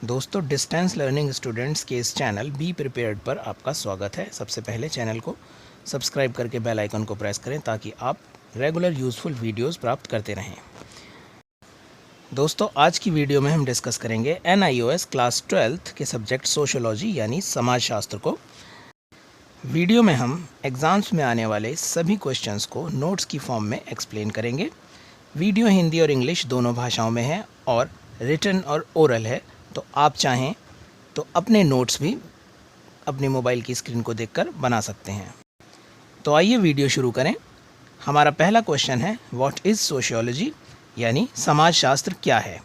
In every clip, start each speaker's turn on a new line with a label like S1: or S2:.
S1: दोस्तों, distance learning students के इस चैनल बी प्रिपेयर्ड पर आपका स्वागत है। सबसे पहले चैनल को सब्सक्राइब करके बेल आइकन को प्रेस करें ताकि आप रेगुलर यूज़फुल वीडियोस प्राप्त करते रहें। दोस्तों, आज की वीडियो में हम डिस्कस करेंगे NIOS क्लास 12th के सब्जेक्ट सोशियोलॉजी यानी समाजशास्त्र को। वीडियो में हम एग्ज़ाम्स में आने वाले सभी क्वेश्चंस को नोट्स की फॉर्म में एक्सप्लेन करेंगे। वीडियो हिंदी और इंग्लिश दोनों भाषाओं में है और रिटन और ओरल है, तो आप चाहें तो अपने नोट्स भी अपने मोबाइल की स्क्रीन को देखकर बना सकते हैं। तो आइए वीडियो शुरू करें। हमारा पहला क्वेश्चन है व्हाट इज़ सोशियोलॉजी यानी समाजशास्त्र क्या है।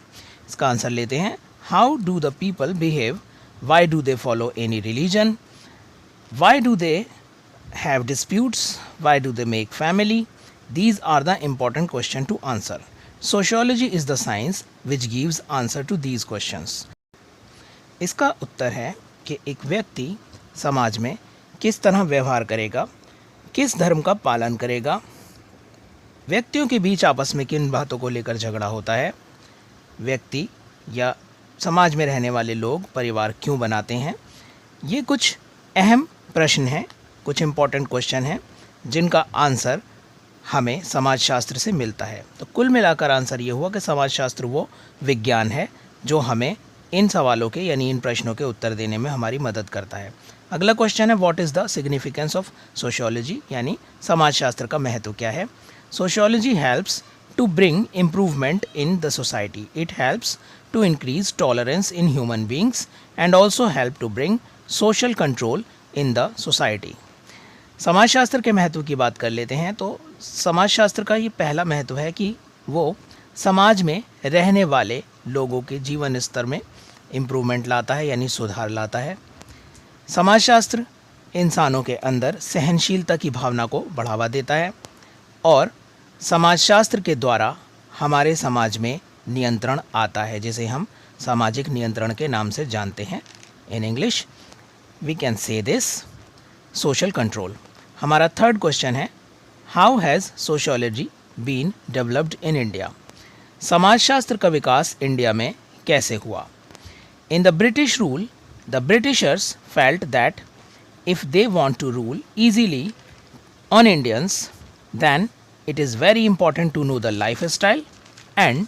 S1: इसका आंसर लेते हैं। How do the people behave, why do they follow any religion, why do they have disputes, why do they make family. These are the important question to answer. Sociology is the science which gives answer to these questions. इसका उत्तर है कि एक व्यक्ति समाज में किस तरह व्यवहार करेगा, किस धर्म का पालन करेगा, व्यक्तियों के बीच आपस में किन बातों को लेकर झगड़ा होता है, व्यक्ति या समाज में रहने वाले लोग परिवार क्यों बनाते हैं। ये कुछ अहम प्रश्न हैं, कुछ इम्पॉर्टेंट क्वेश्चन हैं जिनका आंसर हमें समाजशास्त्र से मिलता है। तो कुल मिलाकर आंसर ये हुआ कि समाजशास्त्र वो विज्ञान है जो हमें इन सवालों के यानी इन प्रश्नों के उत्तर देने में हमारी मदद करता है। अगला क्वेश्चन है what is the significance of sociology यानी समाजशास्त्र का महत्व क्या है। Sociology helps to bring improvement in the society. It helps to increase tolerance in human beings and also help to bring social control in the society. समाजशास्त्र के महत्व की बात कर लेते हैं। तो समाजशास्त्र का ये पहला महत्व है कि वो समाज में रहने वाले लोगों के जीवन स्तर में इम्प्रूवमेंट लाता है यानी सुधार लाता है। समाजशास्त्र इंसानों के अंदर सहनशीलता की भावना को बढ़ावा देता है और समाजशास्त्र के द्वारा हमारे समाज में नियंत्रण आता है, जिसे हम सामाजिक नियंत्रण के नाम से जानते हैं। In English we can say this social control. हमारा थर्ड क्वेश्चन है how has sociology been developed in India. समाजशास्त्र का विकास इंडिया में कैसे हुआ। In the British rule the Britishers felt that if they want to rule easily on Indians then it is very important to know the lifestyle and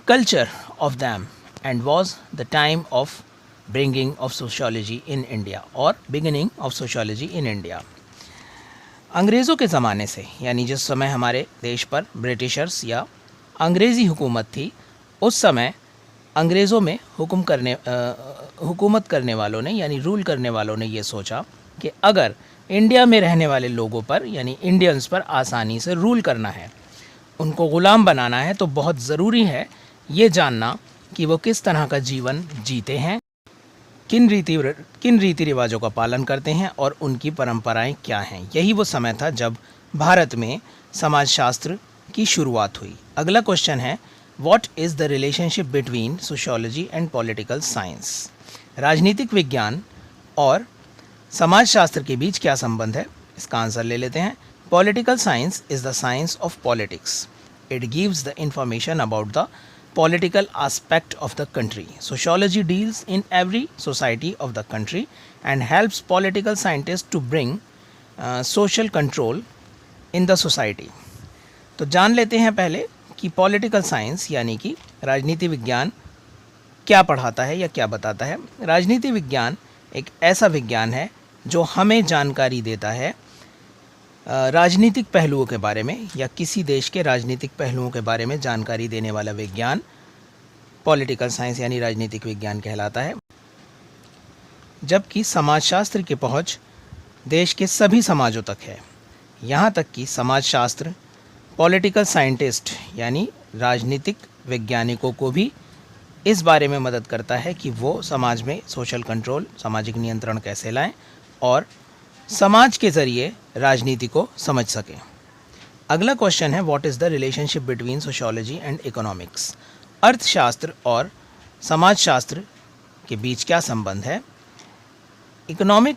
S1: culture of them, and was the time of bringing of sociology in India or beginning of sociology in India. अंग्रेज़ों के ज़माने से यानी जिस समय हमारे देश पर ब्रिटिशर्स या अंग्रेज़ी हुकूमत थी, उस समय अंग्रेज़ों में हुकूमत करने वालों ने यानी रूल करने वालों ने ये सोचा कि अगर इंडिया में रहने वाले लोगों पर यानी इंडियंस पर आसानी से रूल करना है, उनको ग़ुलाम बनाना है, तो बहुत ज़रूरी है ये जानना कि वो किस तरह का जीवन जीते हैं, किन रीति रिवाजों का पालन करते हैं और उनकी परंपराएं क्या हैं। यही वो समय था जब भारत में समाजशास्त्र की शुरुआत हुई। अगला क्वेश्चन है what is the relationship between sociology and political science. राजनीतिक विज्ञान और समाजशास्त्र के बीच क्या संबंध है। इसका आंसर ले लेते हैं। Political science is the science of politics. It gives the information about the political aspect of the country. Sociology deals in every society of the country and helps political scientists to bring social control in the society. तो जान लेते हैं पहले कि political science यानी कि राजनीति विज्ञान क्या पढ़ाता है या क्या बताता है। राजनीति विज्ञान एक ऐसा विज्ञान है जो हमें जानकारी देता है राजनीतिक पहलुओं के बारे में या किसी देश के राजनीतिक पहलुओं के बारे में जानकारी देने वाला विज्ञान पॉलिटिकल साइंस यानी राजनीतिक विज्ञान कहलाता है। जबकि समाजशास्त्र की पहुंच देश के सभी समाजों तक है, यहाँ तक कि समाजशास्त्र पॉलिटिकल साइंटिस्ट यानी राजनीतिक वैज्ञानिकों को भी इस बारे में मदद करता है कि वो समाज में सोशल कंट्रोल, सामाजिक नियंत्रण कैसे लाएं और समाज के ज़रिए राजनीति को समझ सकें। अगला क्वेश्चन है what is the relationship between sociology and economics. अर्थशास्त्र और समाजशास्त्र के बीच क्या संबंध है। Economic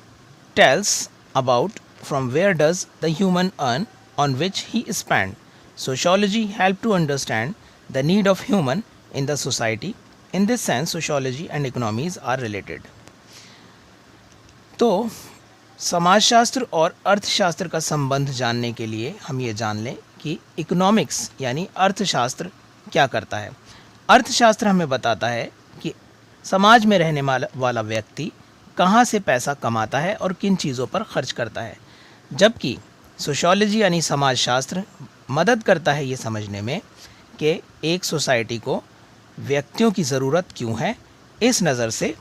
S1: tells about from where does the human earn on which he spend. Sociology help to understand the need of human in the society in this sense sociology and economies are related. तो समाजशास्त्र और अर्थशास्त्र का संबंध जानने के लिए हम ये जान लें कि इकोनॉमिक्स यानी अर्थशास्त्र क्या करता है। अर्थशास्त्र हमें बताता है कि समाज में रहने वाला व्यक्ति कहाँ से पैसा कमाता है और किन चीज़ों पर खर्च करता है, जबकि सोशियोलॉजी यानी समाजशास्त्र मदद करता है ये समझने में कि एक सोसाइटी को व्यक्तियों की ज़रूरत क्यों है। इस नज़र से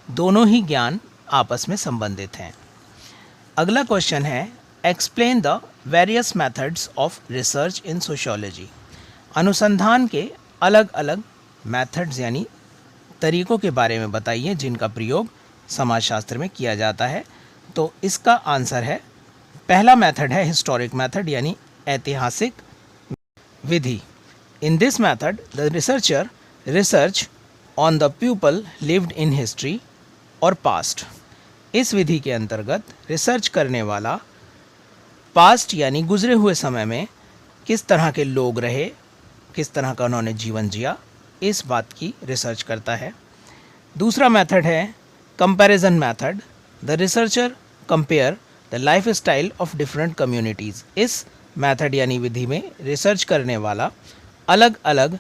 S1: दोनों ही ज्ञान आपस में संबंधित हैं। अगला क्वेश्चन है, explain the various methods of research in sociology. अनुसंधान के अलग अलग मेथड्स यानी तरीक़ों के बारे में बताइए जिनका प्रयोग समाजशास्त्र में किया जाता है। तो इसका आंसर है, पहला मेथड है हिस्टोरिक मेथड यानी ऐतिहासिक विधि। In this method the researcher research on the people lived in history और पास्ट। इस विधि के अंतर्गत रिसर्च करने वाला पास्ट यानी गुजरे हुए समय में किस तरह के लोग रहे, किस तरह का उन्होंने जीवन जिया, इस बात की रिसर्च करता है। दूसरा मेथड है comparison method. The researcher compare the life style of different communities. इस मेथड यानी विधि में रिसर्च करने वाला अलग अलग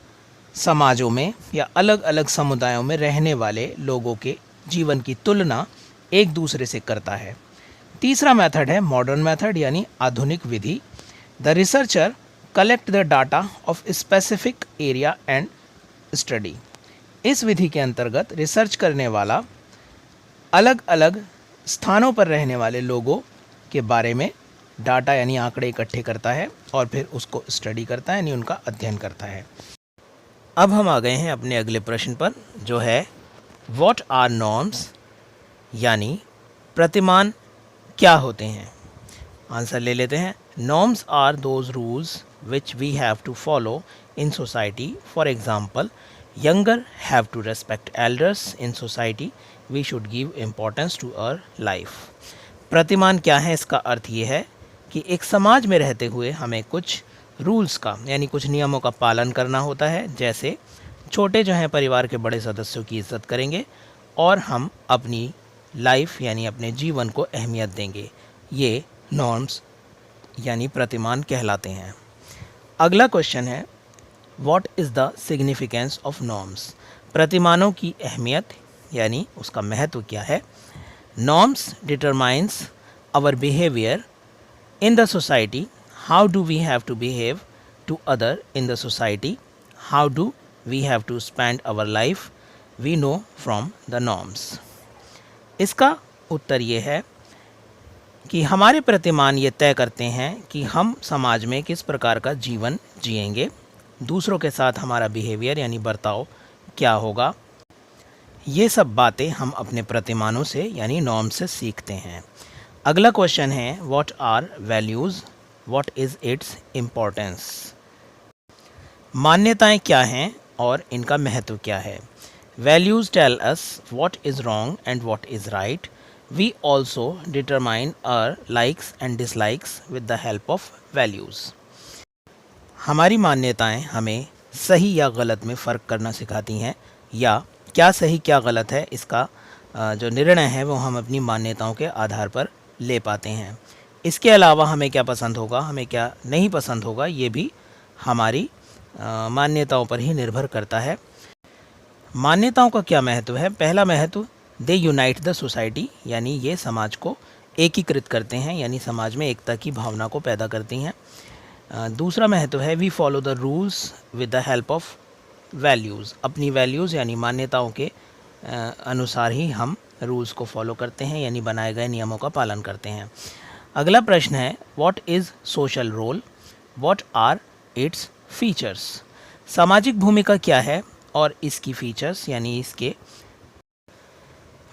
S1: समाजों में या अलग अलग समुदायों में रहने वाले लोगों के जीवन की तुलना एक दूसरे से करता है। तीसरा मेथड है मॉडर्न मेथड यानी आधुनिक विधि। The researcher collect the data of specific area and study. इस विधि के अंतर्गत रिसर्च करने वाला अलग अलग स्थानों पर रहने वाले लोगों के बारे में डाटा यानी आंकड़े इकट्ठे करता है और फिर उसको स्टडी करता है यानी उनका अध्ययन करता है। अब हम आ गए हैं अपने अगले प्रश्न पर, जो है व्हाट आर नॉर्म्स यानी प्रतिमान क्या होते हैं। आंसर ले लेते हैं। Norms are those rules which we have to follow in society. For example, younger have to respect elders in society. We should give importance to our life. प्रतिमान क्या है, इसका अर्थ ये है कि एक समाज में रहते हुए हमें कुछ रूल्स का यानी कुछ नियमों का पालन करना होता है। जैसे छोटे जो हैं परिवार के बड़े सदस्यों की इज्जत करेंगे और हम अपनी लाइफ यानी अपने जीवन को अहमियत देंगे। ये नॉर्म्स यानी प्रतिमान कहलाते हैं। अगला क्वेश्चन है, What is the significance of norms? प्रतिमानों की अहमियत यानी उसका महत्व क्या है। Norms determines our behavior in the society. How do we have to behave to other in the society? How do we have to spend our life? We know from the norms. इसका उत्तर ये है कि हमारे प्रतिमान ये तय करते हैं कि हम समाज में किस प्रकार का जीवन जिएंगे, दूसरों के साथ हमारा बिहेवियर यानी बर्ताव क्या होगा। ये सब बातें हम अपने प्रतिमानों से यानी नॉर्म से सीखते हैं। अगला क्वेश्चन है, what are values, what is its importance. मान्यताएं क्या हैं और इनका महत्व क्या है। Values tell us what is wrong and what is right. We also determine our likes and dislikes with the help of values. हमारी मान्यताएं हमें सही या गलत में फ़र्क करना सिखाती हैं, या क्या सही क्या गलत है इसका जो निर्णय है वो हम अपनी मान्यताओं के आधार पर ले पाते हैं। इसके अलावा हमें क्या पसंद होगा, हमें क्या नहीं पसंद होगा, ये भी हमारी मान्यताओं पर ही निर्भर करता है। मान्यताओं का क्या महत्व है। पहला महत्व, दे यूनाइट द सोसाइटी यानी ये समाज को एकीकृत करते हैं यानी समाज में एकता की भावना को पैदा करती हैं। दूसरा महत्व है, we follow the rules with the help of values. अपनी वैल्यूज़ यानी मान्यताओं के अनुसार ही हम रूल्स को फॉलो करते हैं यानी बनाए गए नियमों का पालन करते हैं। अगला प्रश्न है, what is social role, what are its features. सामाजिक भूमिका क्या है और इसकी फीचर्स यानी इसके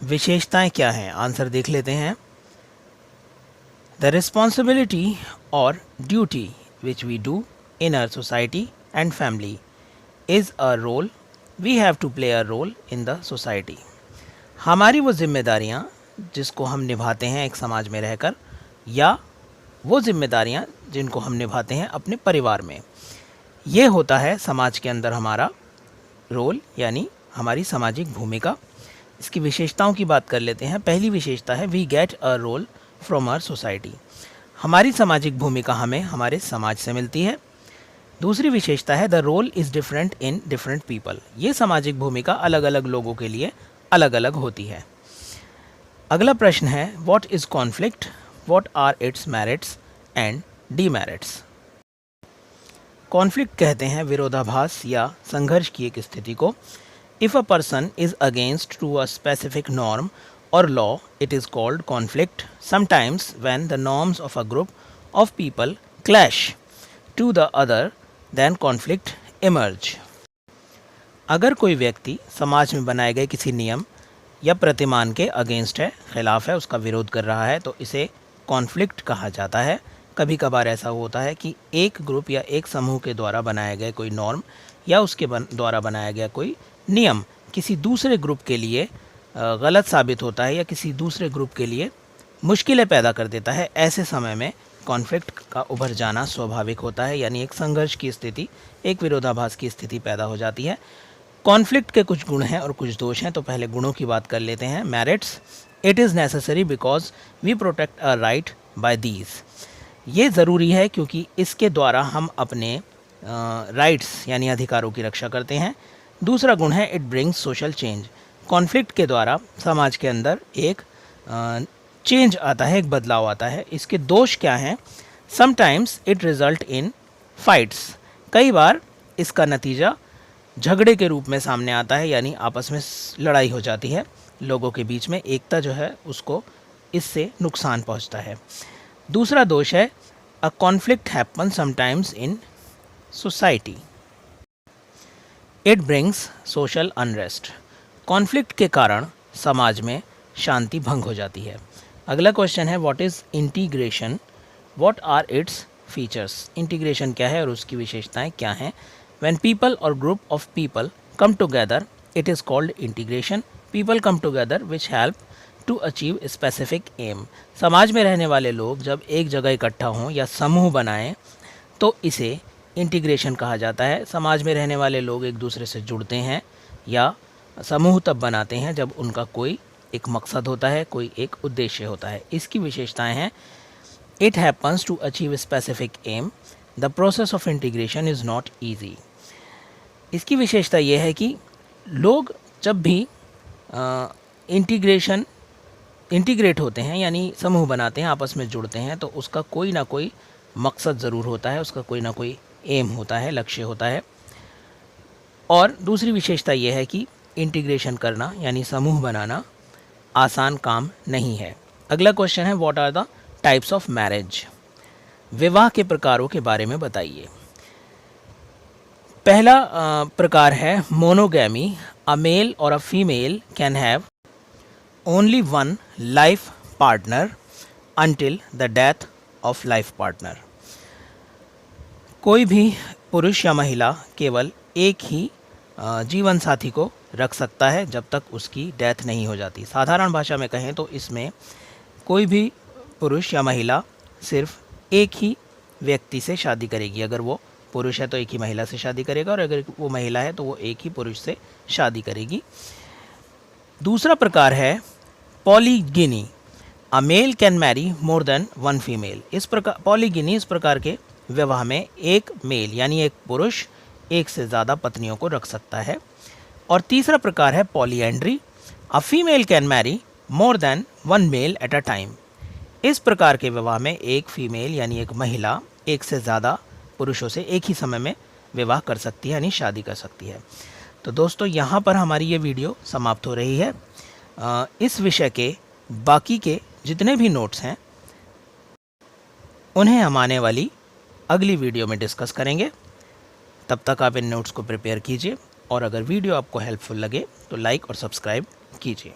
S1: विशेषताएं क्या हैं। आंसर देख लेते हैं। द रिस्पॉन्सिबिलिटी और duty which we do in our society and family is a role we have to play a role in the society. हमारी वो जिम्मेदारियाँ जिसको हम निभाते हैं एक समाज में रहकर, या वो जिम्मेदारियाँ जिनको हम निभाते हैं अपने परिवार में, ये होता है समाज के अंदर हमारा रोल यानी हमारी सामाजिक भूमिका। इसकी विशेषताओं की बात कर लेते हैं। पहली विशेषता है we get a role from our society. हमारी सामाजिक भूमिका हमें हमारे समाज से मिलती है। दूसरी विशेषता है the role is different in different people. ये सामाजिक भूमिका अलग अलग लोगों के लिए अलग अलग होती है। अगला प्रश्न है what is conflict, what are its merits and demerits. Conflict कहते हैं विरोधाभास या संघर्ष की एक स्थिति को। If a person is against to a specific norm or law, it is called conflict. Sometimes when the norms of a group of people clash to the other, then conflict emerge. अगर कोई व्यक्ति समाज में बनाए गए किसी नियम या प्रतिमान के अगेंस्ट है, खिलाफ है, उसका विरोध कर रहा है, तो इसे कॉन्फ्लिक्ट कहा जाता है। कभी कभार ऐसा होता है कि एक ग्रुप या एक समूह के द्वारा बनाए गए कोई नॉर्म या उसके द्वारा बनाया गया कोई नियम किसी दूसरे ग्रुप के लिए गलत साबित होता है या किसी दूसरे ग्रुप के लिए मुश्किलें पैदा कर देता है। ऐसे समय में कॉन्फ्लिक्ट का उभर जाना स्वाभाविक होता है, यानी एक संघर्ष की स्थिति, एक विरोधाभास की स्थिति पैदा हो जाती है। कॉन्फ्लिक्ट के कुछ गुण हैं और कुछ दोष हैं, तो पहले गुणों की बात कर लेते हैं। Merits, it is necessary because we protect a right by these. ये ज़रूरी है क्योंकि इसके द्वारा हम अपने राइट्स यानी अधिकारों की रक्षा करते हैं। दूसरा गुण है it brings social change. Conflict के द्वारा समाज के अंदर एक चेंज आता है, एक बदलाव आता है। इसके दोष क्या हैं? Sometimes it result in fights. कई बार इसका नतीजा झगड़े के रूप में सामने आता है, यानी आपस में लड़ाई हो जाती है, लोगों के बीच में एकता जो है उसको इससे नुकसान पहुंचता है। दूसरा दोष है a conflict happen sometimes in society, it brings social unrest. Conflict के कारण समाज में शांति भंग हो जाती है। अगला क्वेश्चन है what is integration, what are its features. Integration क्या है और उसकी विशेषताएं क्या हैं? व्हेन पीपल और group of people come together it is called integration. People come together which help to achieve specific aim. समाज में रहने वाले लोग जब एक जगह इकट्ठा हों या समूह बनाएं तो इसे इंटीग्रेशन कहा जाता है। समाज में रहने वाले लोग एक दूसरे से जुड़ते हैं या समूह तब बनाते हैं जब उनका कोई एक मकसद होता है, कोई एक उद्देश्य होता है। इसकी विशेषताएं हैं it happens to achieve specific aim, the process of integration is not easy. इसकी विशेषता यह है कि लोग जब भी इंटीग्रेट होते हैं यानी समूह बनाते हैं, आपस में जुड़ते हैं, तो उसका कोई ना कोई मकसद ज़रूर होता है, उसका कोई ना कोई एम होता है, लक्ष्य होता है। और दूसरी विशेषता यह है कि इंटीग्रेशन करना यानी समूह बनाना आसान काम नहीं है। अगला क्वेश्चन है what are the types of marriage. विवाह के प्रकारों के बारे में बताइए। पहला प्रकार है मोनोगैमी। अ मेल और अ female can have only one life partner until the death of life partner. कोई भी पुरुष या महिला केवल एक ही जीवन साथी को रख सकता है जब तक उसकी डेथ नहीं हो जाती। साधारण भाषा में कहें तो इसमें कोई भी पुरुष या महिला सिर्फ एक ही व्यक्ति से शादी करेगी। अगर वो पुरुष है तो एक ही महिला से शादी करेगा और अगर वो महिला है तो वो एक ही पुरुष से शादी करेगी। दूसरा प्रकार है polygyny. A male can marry more than one female. इस प्रकार पॉलीगिनी, इस प्रकार के विवाह में एक मेल यानी एक पुरुष एक से ज़्यादा पत्नियों को रख सकता है। और तीसरा प्रकार है polyandry. A female can marry more than one male at a time. इस प्रकार के विवाह में एक फीमेल यानी एक महिला एक से ज़्यादा पुरुषों से एक ही समय में विवाह कर सकती है यानी शादी कर सकती है। तो दोस्तों यहाँ पर हमारी ये वीडियो समाप्त हो रही है। इस विषय के बाकी के जितने भी नोट्स हैं उन्हें हम आने वाली अगली वीडियो में डिस्कस करेंगे। तब तक आप इन नोट्स को प्रिपेयर कीजिए और अगर वीडियो आपको हेल्पफुल लगे तो लाइक और सब्सक्राइब कीजिए।